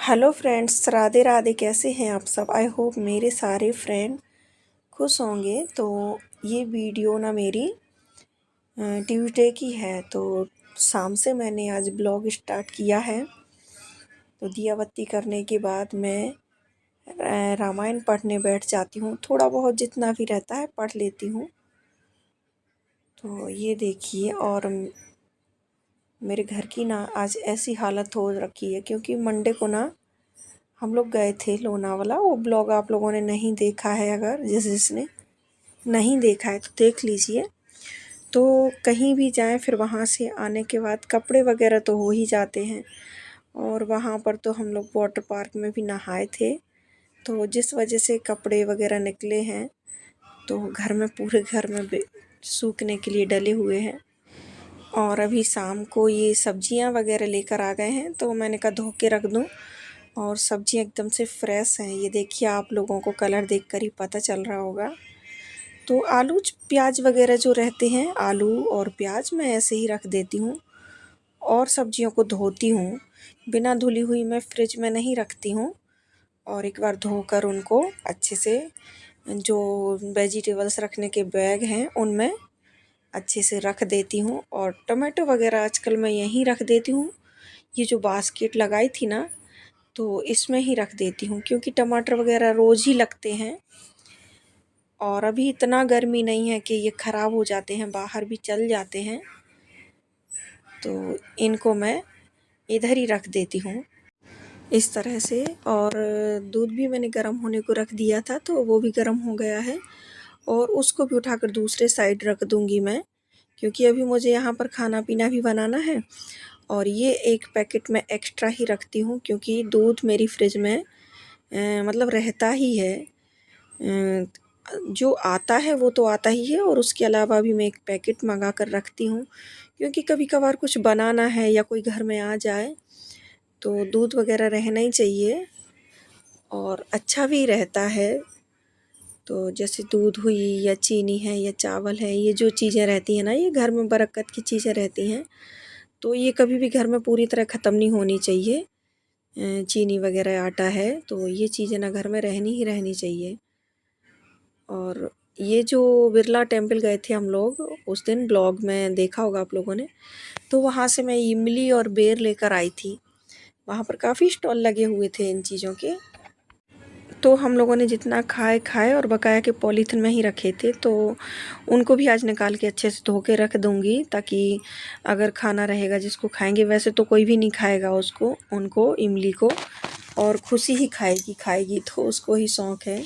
Hello friends, Radhe Radhe. कैसे हैं आप सब? आई होप मेरे सारे फ्रेंड खुश होंगे। तो ये वीडियो ना मेरी ट्यूसडे की है। तो शाम से मैंने आज ब्लॉग स्टार्ट किया है। तो दिया बत्ती करने के बाद मैं रामायण पढ़ने बैठ जाती हूँ। थोड़ा बहुत जितना भी रहता है पढ़ लेती हूँ। तो ये देखिए, और मेरे घर की ना आज ऐसी हालत हो रखी है क्योंकि मंडे को ना हम लोग गए थे लोनावाला। वो ब्लॉग आप लोगों ने नहीं देखा है, अगर जिसने नहीं देखा है तो देख लीजिए। तो कहीं भी जाएं फिर वहाँ से आने के बाद कपड़े वगैरह तो हो ही जाते हैं। और वहाँ पर तो हम लोग वाटर पार्क में भी नहाए थे, तो जिस वजह से कपड़े वगैरह निकले हैं। तो घर में पूरे घर में सूखने के लिए डले हुए हैं। और अभी शाम को ये सब्जियां वगैरह लेकर आ गए हैं, तो मैंने कहा धो के रख दूं। और सब्जियां एकदम से फ्रेश हैं। ये देखिए, आप लोगों को कलर देखकर ही पता चल रहा होगा। तो आलू प्याज वगैरह जो रहते हैं, आलू और प्याज मैं ऐसे ही रख देती हूँ। और सब्जियों को धोती हूँ, बिना धुली हुई मैं फ्रिज में नहीं रखती हूँ। और एक बार धोकर उनको अच्छे से, जो वेजिटेबल्स रखने के बैग हैं उनमें अच्छे से रख देती हूँ। और टमाटो वगैरह आजकल मैं यहीं रख देती हूँ। ये जो बास्केट लगाई थी ना, तो इसमें ही रख देती हूँ क्योंकि टमाटर वगैरह रोज़ ही लगते हैं। और अभी इतना गर्मी नहीं है कि ये ख़राब हो जाते हैं, बाहर भी चल जाते हैं। तो इनको मैं इधर ही रख देती हूँ इस तरह से। और दूध भी मैंने गर्म होने को रख दिया था, तो वो भी गर्म हो गया है। और उसको भी उठाकर दूसरे साइड रख दूँगी मैं, क्योंकि अभी मुझे यहाँ पर खाना पीना भी बनाना है। और ये एक पैकेट मैं एक्स्ट्रा ही रखती हूँ क्योंकि दूध मेरी फ्रिज में मतलब रहता ही है। जो आता है वो तो आता ही है, और उसके अलावा भी मैं एक पैकेट मंगा कर रखती हूँ क्योंकि कभी कभार कुछ बनाना है या कोई घर में आ जाए तो दूध वगैरह रहना ही चाहिए और अच्छा भी रहता है। तो जैसे दूध हुई या चीनी है या चावल है, ये जो चीज़ें रहती हैं ना, ये घर में बरकत की चीज़ें रहती हैं। तो ये कभी भी घर में पूरी तरह ख़त्म नहीं होनी चाहिए। चीनी वगैरह आटा है तो ये चीज़ें ना घर में रहनी ही रहनी चाहिए। और ये जो बिरला टेम्पल गए थे हम लोग, उस दिन ब्लॉग में देखा होगा आप लोगों ने। तो वहाँ से मैं इमली और बेर लेकर आई थी। वहाँ पर काफ़ी स्टॉल लगे हुए थे इन चीज़ों के। तो हम लोगों ने जितना खाए और बकाया के पॉलीथिन में ही रखे थे, तो उनको भी आज निकाल के अच्छे से धो के रख दूँगी, ताकि अगर खाना रहेगा जिसको खाएंगे। वैसे तो कोई भी नहीं खाएगा उसको, उनको इमली को, और खुशी ही खाएगी तो उसको ही शौक़ है।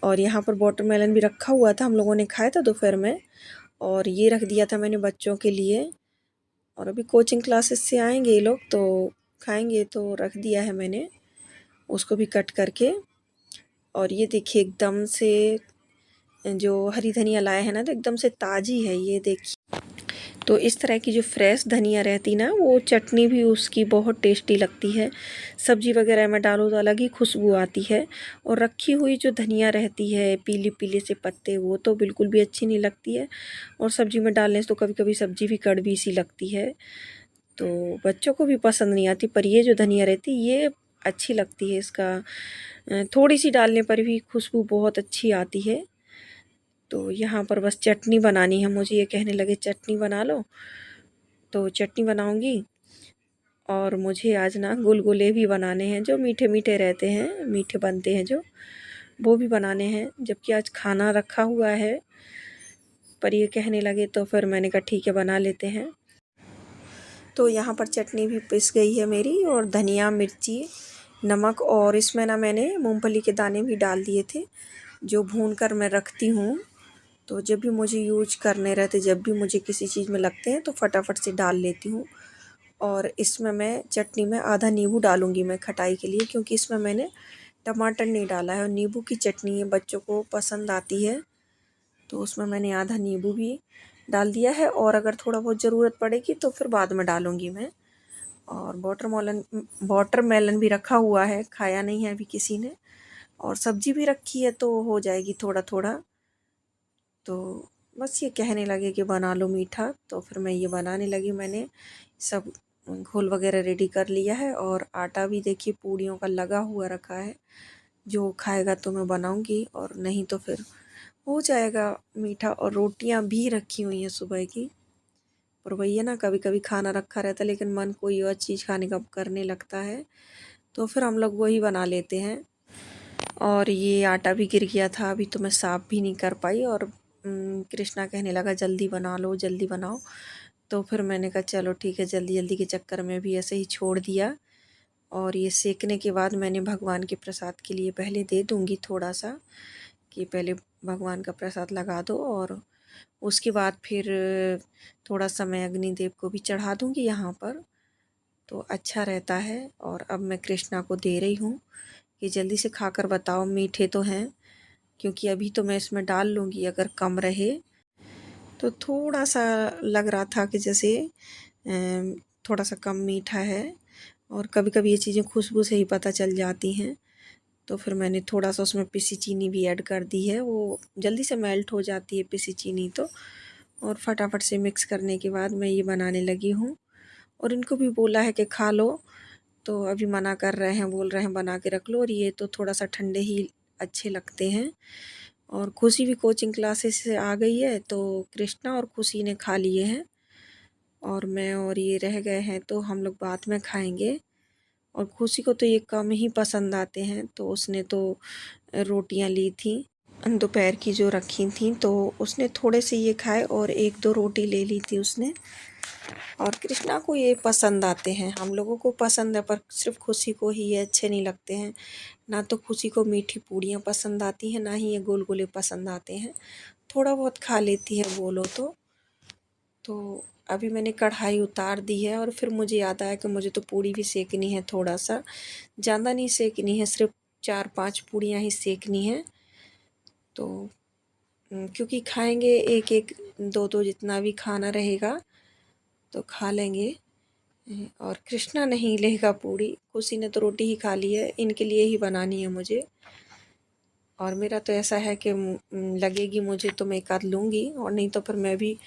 और यहाँ पर वाटरमेलन भी रखा हुआ था, हम लोगों ने खाया था दोपहर में। और ये रख दिया था मैंने बच्चों के लिए। और अभी कोचिंग क्लासेस से आएंगे ये लोग तो खाएंगे, तो रख दिया है मैंने उसको भी कट करके। और ये देखिए, एकदम से जो हरी धनिया लाए हैं ना, तो एकदम से ताज़ी है ये देखिए। तो इस तरह की जो फ्रेश धनिया रहती ना, वो चटनी भी उसकी बहुत टेस्टी लगती है। सब्जी वगैरह में डालो तो अलग ही खुशबू आती है। और रखी हुई जो धनिया रहती है पीली पीली से पत्ते, वो तो बिल्कुल भी अच्छी नहीं लगती है। और सब्जी में डालने से तो कभी कभी सब्जी भी कड़वी सी लगती है, तो बच्चों को भी पसंद नहीं आती। पर ये जो धनिया रहती है ये अच्छी लगती है। इसका थोड़ी सी डालने पर भी खुशबू बहुत अच्छी आती है। तो यहाँ पर बस चटनी बनानी है मुझे। ये कहने लगे चटनी बना लो, तो चटनी बनाऊंगी। और मुझे आज ना गुलगुले भी बनाने हैं, जो मीठे मीठे रहते हैं, मीठे बनते हैं जो, वो भी बनाने हैं। जबकि आज खाना रखा हुआ है, पर ये कहने लगे तो फिर मैंने कहा ठीक है, बना लेते हैं। तो यहाँ पर चटनी भी पिस गई है मेरी, और धनिया मिर्ची नमक, और इसमें ना मैंने मूंगफली के दाने भी डाल दिए थे, जो भून कर मैं रखती हूँ। तो जब भी मुझे यूज करने रहते, जब भी मुझे किसी चीज़ में लगते हैं, तो फटाफट से डाल लेती हूँ। और इसमें मैं चटनी में आधा नींबू डालूँगी मैं खटाई के लिए, क्योंकि इसमें मैंने टमाटर नहीं डाला है। और नींबू की चटनी बच्चों को पसंद आती है, तो उसमें मैंने आधा नींबू भी डाल दिया है। और अगर थोड़ा बहुत ज़रूरत पड़ेगी तो फिर बाद में डालूँगी मैं। और वाटरमेलन भी रखा हुआ है, खाया नहीं है अभी किसी ने। और सब्जी भी रखी है, तो हो जाएगी थोड़ा थोड़ा। तो बस ये कहने लगे कि बना लो मीठा, तो फिर मैं ये बनाने लगी। मैंने सब घोल वगैरह रेडी कर लिया है और आटा भी देखिए पूड़ियों का लगा हुआ रखा है। जो खाएगा तो मैं बनाऊंगी और नहीं तो फिर हो जाएगा मीठा। और रोटियां भी रखी हुई हैं सुबह की। पर वही है ना, कभी कभी खाना रखा रहता है लेकिन मन कोई और चीज़ खाने का करने लगता है, तो फिर हम लोग वही बना लेते हैं। और ये आटा भी गिर गया था, अभी तो मैं साफ़ भी नहीं कर पाई। और कृष्णा कहने लगा जल्दी बना लो जल्दी बनाओ। तो फिर मैंने कहा चलो ठीक है, जल्दी जल्दी के चक्कर में भी ऐसे ही छोड़ दिया। और ये सेकने के बाद मैंने भगवान के प्रसाद के लिए पहले दे दूँगी थोड़ा सा, कि पहले भगवान का प्रसाद लगा दो और उसके बाद फिर थोड़ा सा मैं अग्निदेव को भी चढ़ा दूँगी यहाँ पर, तो अच्छा रहता है। और अब मैं कृष्णा को दे रही हूँ कि जल्दी से खाकर बताओ मीठे तो हैं, क्योंकि अभी तो मैं इसमें डाल लूँगी, अगर कम रहे तो थोड़ा सा लग रहा था कि जैसे थोड़ा सा कम मीठा है। और कभी कभी ये चीज़ें खुशबू से ही पता चल जाती हैं। तो फिर मैंने थोड़ा सा उसमें पिसी चीनी भी ऐड कर दी है, वो जल्दी से मेल्ट हो जाती है पिसी चीनी तो। और फटाफट से मिक्स करने के बाद मैं ये बनाने लगी हूँ। और इनको भी बोला है कि खा लो, तो अभी मना कर रहे हैं, बोल रहे हैं बना के रख लो। और ये तो थोड़ा सा ठंडे ही अच्छे लगते हैं। और खुशी भी कोचिंग क्लासेस से आ गई है, तो कृष्णा और खुशी ने खा लिए हैं और मैं और ये रह गए हैं, तो हम लोग बाद में खाएंगे। और खुशी को तो ये कम ही पसंद आते हैं, तो उसने तो रोटियां ली थी दोपहर की जो रखी थी, तो उसने थोड़े से ये खाए और एक दो रोटी ले ली थी उसने। और कृष्णा को ये पसंद आते हैं, हम लोगों को पसंद है, पर सिर्फ खुशी को ही ये अच्छे नहीं लगते हैं। ना तो खुशी को मीठी पूड़ियाँ पसंद आती हैं, ना ही ये गोलगोले पसंद आते हैं। थोड़ा बहुत खा लेती है बोलो तो अभी मैंने कढ़ाई उतार दी है। और फिर मुझे याद आया कि मुझे तो पूड़ी भी सेकनी है थोड़ा सा, ज़्यादा नहीं सेकनी है, सिर्फ 4-5 पूड़ियाँ ही सेकनी है। तो क्योंकि खाएंगे एक एक दो दो जितना भी खाना रहेगा तो खा लेंगे। और कृष्णा नहीं लेगा पूड़ी, खुशी ने तो रोटी ही खा ली है, इनके लिए ही बनानी है मुझे। और मेरा तो ऐसा है कि लगेगी मुझे तो मैं एक आध लूँगी, और नहीं तो फिर मैं भी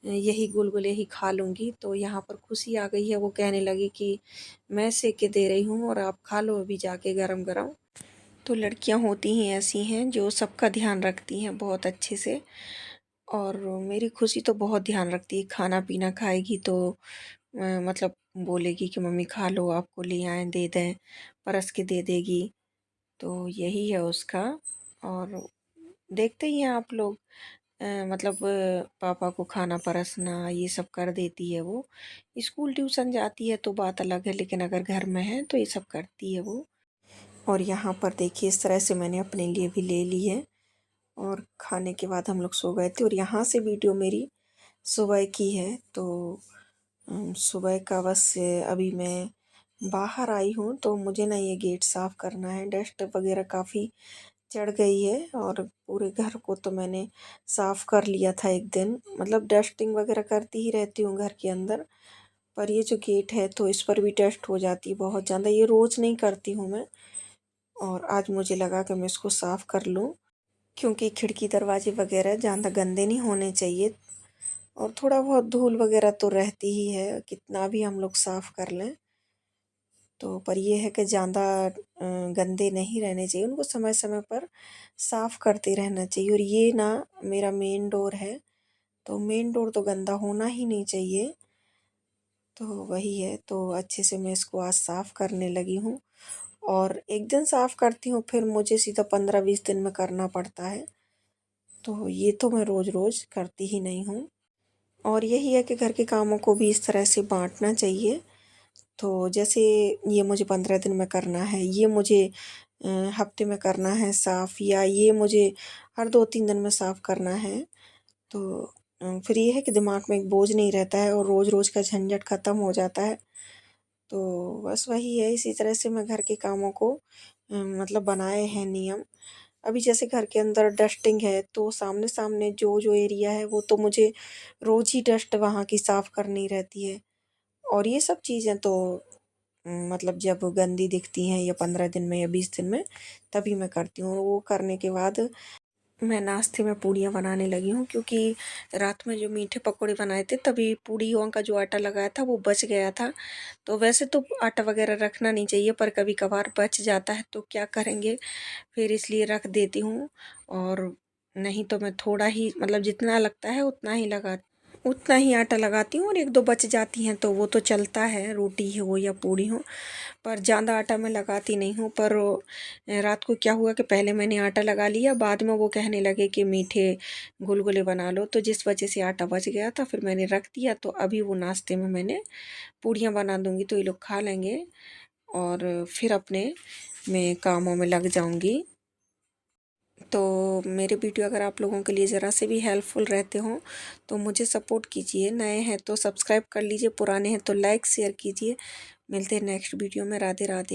यही गुलगुले ही खा लूँगी। तो यहाँ पर खुशी आ गई है, वो कहने लगी कि मैं सेक के दे रही हूँ और आप खा लो अभी जाके गरम गरम। तो लड़कियाँ होती ही ऐसी हैं जो सबका ध्यान रखती हैं बहुत अच्छे से। और मेरी खुशी तो बहुत ध्यान रखती है, खाना पीना खाएगी तो मतलब बोलेगी कि मम्मी खा लो, आपको ले आएँ दे दें, परस के दे देगी। तो यही है उसका। और देखते ही हैं आप लोग, मतलब पापा को खाना परसना ये सब कर देती है वो। स्कूल ट्यूशन जाती है तो बात अलग है, लेकिन अगर घर में है तो ये सब करती है वो। और यहाँ पर देखिए इस तरह से मैंने अपने लिए भी ले ली है। और खाने के बाद हम लोग सो गए थे। और यहाँ से वीडियो मेरी सुबह की है, तो सुबह का बस अभी मैं बाहर आई हूँ, तो मुझे ना ये गेट साफ़ करना है, डस्ट वगैरह काफ़ी चढ़ गई है। और पूरे घर को तो मैंने साफ़ कर लिया था एक दिन, मतलब डस्टिंग वगैरह करती ही रहती हूँ घर के अंदर। पर ये जो गेट है तो इस पर भी डस्ट हो जाती है बहुत ज़्यादा, ये रोज़ नहीं करती हूँ मैं। और आज मुझे लगा कि मैं इसको साफ़ कर लूँ, क्योंकि खिड़की दरवाजे वगैरह ज़्यादा गंदे नहीं होने चाहिए। और थोड़ा बहुत धूल वगैरह तो रहती ही है, कितना भी हम लोग साफ़ कर लें। तो पर ये है कि ज़्यादा गंदे नहीं रहने चाहिए, उनको समय समय पर साफ़ करते रहना चाहिए। और ये ना मेरा मेन डोर है, तो मेन डोर तो गंदा होना ही नहीं चाहिए। तो वही है, तो अच्छे से मैं इसको आज साफ़ करने लगी हूँ। और एक दिन साफ़ करती हूँ, फिर मुझे सीधा 15-20 दिन में करना पड़ता है। तो ये तो मैं रोज़ रोज़ करती ही नहीं हूँ। और यही है कि घर के कामों को भी इस तरह से बाँटना चाहिए। तो जैसे ये मुझे 15 दिन में करना है, ये मुझे हफ्ते में करना है साफ़, या ये मुझे हर 2-3 दिन में साफ़ करना है। तो फिर ये है कि दिमाग में एक बोझ नहीं रहता है और रोज़-रोज़ का झंझट ख़त्म हो जाता है। तो बस वही है, इसी तरह से मैं घर के कामों को मतलब बनाए हैं नियम। अभी जैसे घर के अंदर डस्टिंग है, तो सामने-सामने जो एरिया है वो तो मुझे रोज़ ही डस्ट वहाँ की साफ़ करनी रहती है। और ये सब चीज़ें तो मतलब जब गंदी दिखती हैं, या 15 दिन में या 20 दिन में, तभी मैं करती हूँ। वो करने के बाद मैं नाश्ते में पूड़ियाँ बनाने लगी हूँ, क्योंकि रात में जो मीठे पकौड़े बनाए थे तभी पूड़ियों का जो आटा लगाया था वो बच गया था। तो वैसे तो आटा वगैरह रखना नहीं चाहिए, पर कभी कभार बच जाता है तो क्या करेंगे, फिर इसलिए रख देती हूँ। और नहीं तो मैं थोड़ा ही, मतलब जितना लगता है उतना ही आटा लगाती हूँ, और एक दो बच जाती हैं तो वो तो चलता है, रोटी हो या पूड़ी हो। पर ज़्यादा आटा मैं लगाती नहीं हूँ। पर रात को क्या हुआ कि पहले मैंने आटा लगा लिया, बाद में वो कहने लगे कि मीठे गुलगुले बना लो, तो जिस वजह से आटा बच गया था, फिर मैंने रख दिया। तो अभी वो नाश्ते में मैंने पूड़ियाँ बना दूँगी तो ये लोग खा लेंगे, और फिर अपने मैं कामों में लग जाऊँगी। तो मेरे वीडियो अगर आप लोगों के लिए ज़रा से भी हेल्पफुल रहते हों तो मुझे सपोर्ट कीजिए। नए हैं तो सब्सक्राइब कर लीजिए, पुराने हैं तो लाइक शेयर कीजिए। मिलते हैं नेक्स्ट वीडियो में। राधे राधे।